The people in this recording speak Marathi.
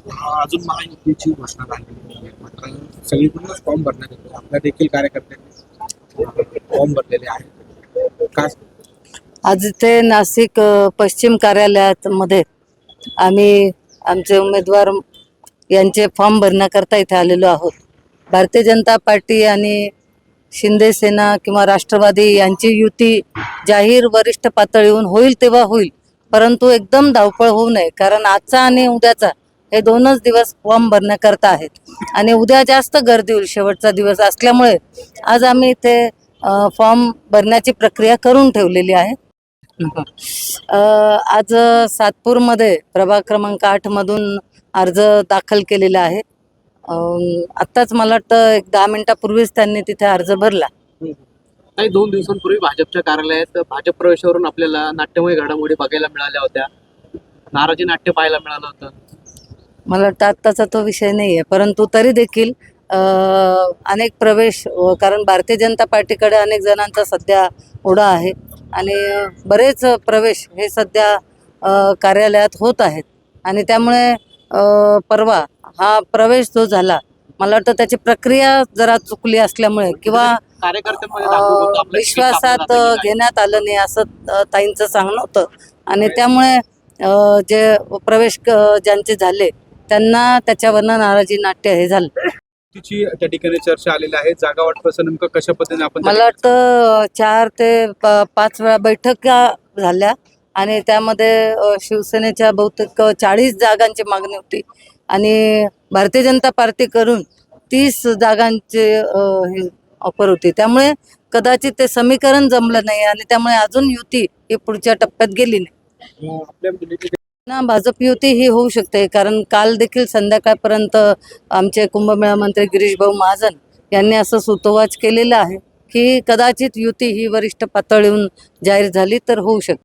अजून महायुतीची घोषणा झालेली आहे. मात्र सगळीकडूनच फॉर्म भरण्यात येतो. आपल्या देखील कार्यकर्त्यांनी फॉर्म भरलेले आहेत. का आज इथे नाशिक पश्चिम कार्यालयात मध्ये आम्ही आमचे उमेदवार यांचे फॉर्म भरण्याकरता इथे आलेलो आहोत. भारतीय जनता पार्टी आणि शिंदे सेना किंवा राष्ट्रवादी यांची युती जाहीर वरिष्ठ पातळीहून होईल तेव्हा होईल, परंतु एकदम धावपळ होऊ नये. कारण आजचा आणि उद्याचा हे दोनच दिवस फॉर्म भरण्याकरता आहेत आणि उद्या जास्त गर्दी होईल, शेवटचा दिवस असल्यामुळे आज आम्ही इथे फॉर्म भरण्याची प्रक्रिया करून ठेवलेली आहे. आज सातपूरमध्ये प्रभाग क्रमांक 8 मधून अर्ज दाखल केलेला आहे. आत्ताच मला वाटतं एक 10 मिनिटापूर्वीच त्यांनी तिथे अर्ज भरला. काही 2 दिवसांपूर्वी भाजपच्या कार्यालयात भाजप प्रवेशावरून आपल्याला नाट्यमय घडामोडी बघायला मिळाल्या होत्या. नाराजी नाट्य पाहायला मिळालं होतं. मला वाटतं आत्ताचा तो विषय नाही आहे, परंतु तरी देखील अनेक प्रवेश कारण भारतीय जनता पार्टीकडे अनेक जणांचा सध्या ओढा आहे आणि बरेच प्रवेश हे सध्या कार्यालयात होत आहेत आणि त्यामुळे परवा हा प्रवेश जो झाला, मला वाटतं त्याची प्रक्रिया जरा चुकली असल्यामुळे किंवा कार्यकर्त्यांमध्ये दाखवत होतं आपलं विश्वासात तिकीट कापलं जातं की घेण्यात आलं नाही असं ताईंचं सांगणं होतं आणि त्यामुळे जे प्रवेश ज्यांचे झाले त्यांना त्याच्यावरनं नाराजी नाट्य हे झालं. तिची त्या ठिकाणी चर्चा आलेली आहे. जागा वाटपाचं नेमकं कशा पद्धतीने आपण मला वाटतं 4 ते 5 वेळा बैठका झाल्या आणि त्यामध्ये शिवसेनेच्या बहुतेक 40 जागांची मागणी होती आणि भारतीय जनता पार्टीकडून 30 जागांचे हे ऑफर होती. त्यामुळे कदाचित ते समीकरण जमलं नाही आणि त्यामुळे अजून युती ही पुढच्या टप्प्यात गेली नाही. आपल्या मुलीची ना भाजप युती ही होऊ शकते, कारण काल देखील संध्याकाळपर्यंत आमचे कुंभमेळा मंत्री गिरीश भाऊ महाजन यांनी असं सूतोवाच केलेलं आहे की कदाचित युती ही वरिष्ठ पातळीहून जाहीर झाली तर होऊ शकते.